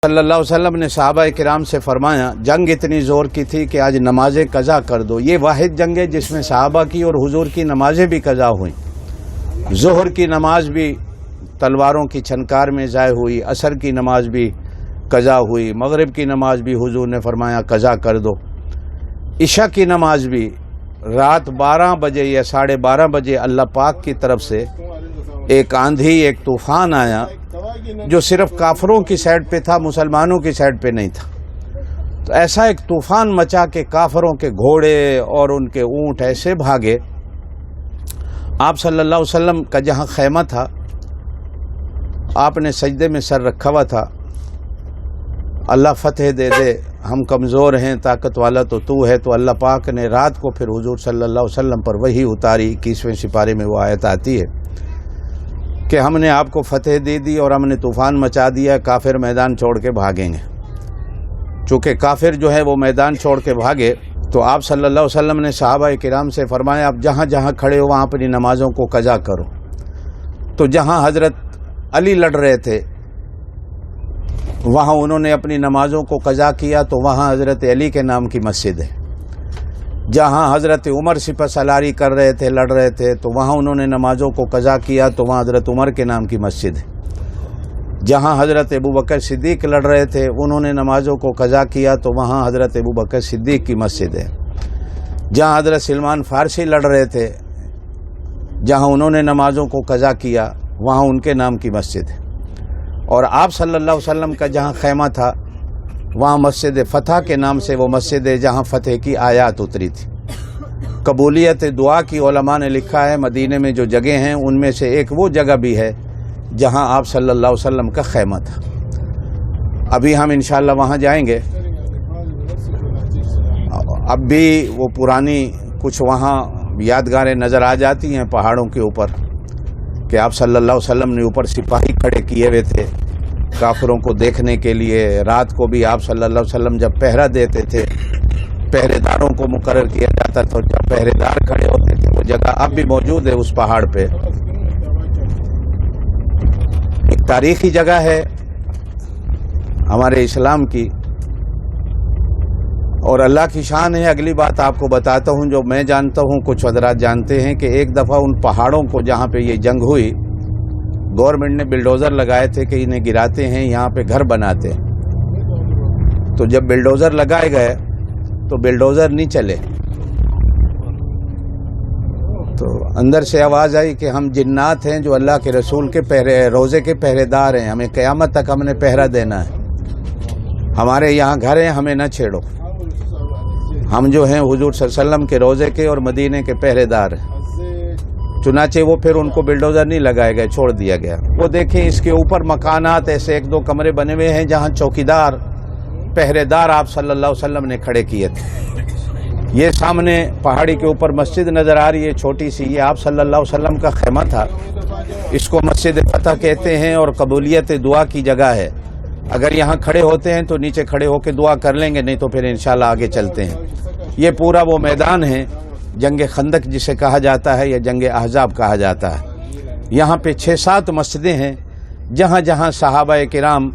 صلی اللہ علیہ وسلم نے صحابہ کرام سے فرمایا جنگ اتنی زور کی تھی کہ آج نمازیں قضا کر دو۔ یہ واحد جنگ ہے جس میں صحابہ کی اور حضور کی نمازیں بھی قضا ہوئیں۔ ظہر کی نماز بھی تلواروں کی چھنکار میں ضائع ہوئی، عصر کی نماز بھی قضا ہوئی، مغرب کی نماز بھی حضور نے فرمایا قضا کر دو۔ عشاء کی نماز بھی رات 12 بجے یا 12:30 بجے اللہ پاک کی طرف سے ایک آندھی، ایک طوفان آیا جو صرف کافروں کی سائڈ پہ تھا، مسلمانوں کی سائڈ پہ نہیں تھا۔ تو ایسا ایک طوفان مچا کہ کافروں کے گھوڑے اور ان کے اونٹ ایسے بھاگے۔ آپ صلی اللہ علیہ وسلم کا جہاں خیمہ تھا، آپ نے سجدے میں سر رکھا ہوا تھا، اللہ فتح دے دے، ہم کمزور ہیں، طاقت والا تو ہے۔ تو اللہ پاک نے رات کو پھر حضور صلی اللہ علیہ وسلم پر وحی اتاری۔ 21ویں سپارے میں وہ آیت آتی ہے کہ ہم نے آپ کو فتح دے دی اور ہم نے طوفان مچا دیا، کافر میدان چھوڑ کے بھاگیں گے۔ چونکہ کافر جو ہے وہ میدان چھوڑ کے بھاگے، تو آپ صلی اللہ علیہ وسلم نے صحابہ کرام سے فرمایا آپ جہاں جہاں کھڑے ہو وہاں اپنی نمازوں کو قضا کرو۔ تو جہاں حضرت علی لڑ رہے تھے وہاں انہوں نے اپنی نمازوں کو قضا کیا، تو وہاں حضرت علی کے نام کی مسجد ہے۔ جہاں حضرت عمر سپہ سالاری کر رہے تھے، لڑ رہے تھے، تو وہاں انہوں نے نمازوں کو قضا کیا، تو وہاں حضرت عمر کے نام کی مسجد ہے۔ جہاں حضرت ابوبکر صدیق لڑ رہے تھے انہوں نے نمازوں کو قضا کیا، تو وہاں حضرت ابوبکر صدیق کی مسجد ہے۔ جہاں حضرت سلمان فارسی لڑ رہے تھے، جہاں انہوں نے نمازوں کو قضا کیا وہاں ان کے نام کی مسجد ہے۔ اور آپ صلی اللہ علیہ وسلم کا جہاں خیمہ تھا وہاں مسجد فتح کے نام سے وہ مسجد ہے جہاں فتح کی آیات اتری تھی۔ قبولیت دعا کی علماء نے لکھا ہے مدینے میں جو جگہ ہیں ان میں سے ایک وہ جگہ بھی ہے جہاں آپ صلی اللہ علیہ وسلم کا خیمہ تھا۔ ابھی ہم انشاءاللہ وہاں جائیں گے۔ اب بھی وہ پرانی کچھ وہاں یادگاریں نظر آ جاتی ہیں پہاڑوں کے اوپر کہ آپ صلی اللہ علیہ وسلم نے اوپر سپاہی کھڑے کیے ہوئے تھے کافروں کو دیکھنے کے لیے۔ رات کو بھی آپ صلی اللہ علیہ وسلم جب پہرا دیتے تھے، پہرے داروں کو مقرر کیا جاتا تھا، جب پہرے دار کھڑے ہوتے تھے۔ وہ جگہ اب بھی موجود ہے اس پہاڑ پہ، ایک تاریخی جگہ ہے ہمارے اسلام کی، اور اللہ کی شان ہے۔ اگلی بات آپ کو بتاتا ہوں جو میں جانتا ہوں، کچھ حضرات جانتے ہیں کہ ایک دفعہ ان پہاڑوں کو جہاں پہ یہ جنگ ہوئی گورنمنٹ نے بلڈوزر لگائے تھے کہ انہیں گراتے ہیں، یہاں پہ گھر بناتے ہیں۔ تو جب بلڈوزر لگائے گئے تو بلڈوزر نہیں چلے، تو اندر سے آواز آئی کہ ہم جنات ہیں جو اللہ کے رسول کے روزے کے پہرے دار ہیں، ہمیں قیامت تک ہم نے پہرا دینا ہے، ہمارے یہاں گھر ہیں، ہمیں نہ چھیڑو، ہم جو ہیں حضور صلی اللہ علیہ وسلم کے روزے کے اور مدینے کے پہرے دار ہیں۔ چنانچہ وہ پھر ان کو بلڈوزر نہیں لگائے گئے، چھوڑ دیا گیا۔ وہ دیکھیں اس کے اوپر مکانات ایسے 1-2 کمرے بنے ہوئے ہیں جہاں چوکیدار پہرے دار آپ صلی اللہ علیہ وسلم نے کھڑے کیے تھے۔ یہ سامنے پہاڑی کے اوپر مسجد نظر آ رہی ہے چھوٹی سی، یہ آپ صلی اللہ علیہ وسلم کا خیمہ تھا۔ اس کو مسجد فتح کہتے ہیں اور قبولیت دعا کی جگہ ہے۔ اگر یہاں کھڑے ہوتے ہیں تو نیچے کھڑے ہو کے دعا کر لیں گے، نہیں تو پھر انشاءاللہ آگے چلتے ہیں۔ یہ پورا وہ میدان ہے جنگ خندق جسے کہا جاتا ہے یا جنگ احزاب کہا جاتا ہے۔ یہاں پہ 6-7 مسجدیں ہیں جہاں جہاں صحابہ کرام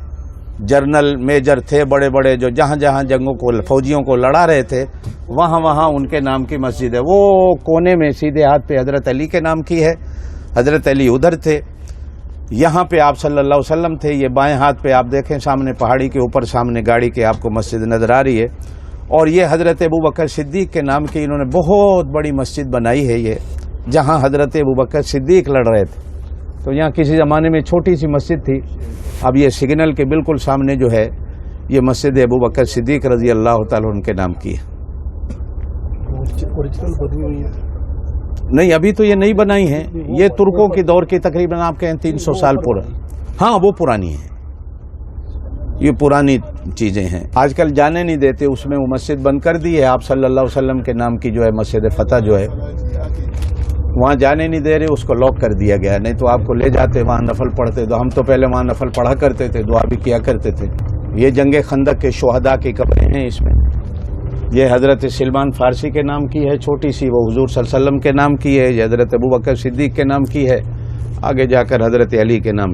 جرنل میجر تھے بڑے بڑے، جو جہاں جہاں جنگوں کو فوجیوں کو لڑا رہے تھے وہاں وہاں ان کے نام کی مسجد ہے۔ وہ کونے میں سیدھے ہاتھ پہ حضرت علی کے نام کی ہے، حضرت علی ادھر تھے، یہاں پہ آپ صلی اللہ علیہ وسلم تھے۔ یہ بائیں ہاتھ پہ آپ دیکھیں سامنے پہاڑی کے اوپر سامنے گاڑی کے آپ کو مسجد نظر آ رہی ہے، اور یہ حضرت ابوبکر صدیق کے نام کی انہوں نے بہت بڑی مسجد بنائی ہے، یہ جہاں حضرت ابوبکر صدیق لڑ رہے تھے۔ تو یہاں کسی زمانے میں چھوٹی سی مسجد تھی، اب یہ سگنل کے بالکل سامنے جو ہے یہ مسجد ابوبکر صدیق رضی اللہ تعالیٰ عنہ کے نام کی ہے۔ نہیں ابھی تو یہ نہیں بنائی ہیں، یہ ترکوں کی دور کی تقریباً آپ کہیں 300 سال پرانی، ہاں وہ پرانی ہے، یہ پرانی چیزیں ہیں۔ آج کل جانے نہیں دیتے، اس میں وہ مسجد بند کر دی ہے آپ صلی اللہ علیہ وسلم کے نام کی جو ہے مسجد فتح جو ہے، وہاں جانے نہیں دے رہے، اس کو لاک کر دیا گیا، نہیں تو آپ کو لے جاتے وہاں نفل پڑھتے۔ تو ہم تو پہلے وہاں نفل پڑھا کرتے تھے، دعا بھی کیا کرتے تھے۔ یہ جنگ خندق کے شہداء کی قبریں ہیں اس میں۔ یہ حضرت سلمان فارسی کے نام کی ہے چھوٹی سی، وہ حضور صلی اللہ علیہ وسلم کے نام کی ہے، یہ حضرت ابوبکر صدیق کے نام کی ہے، آگے جا کر حضرت علی کے نام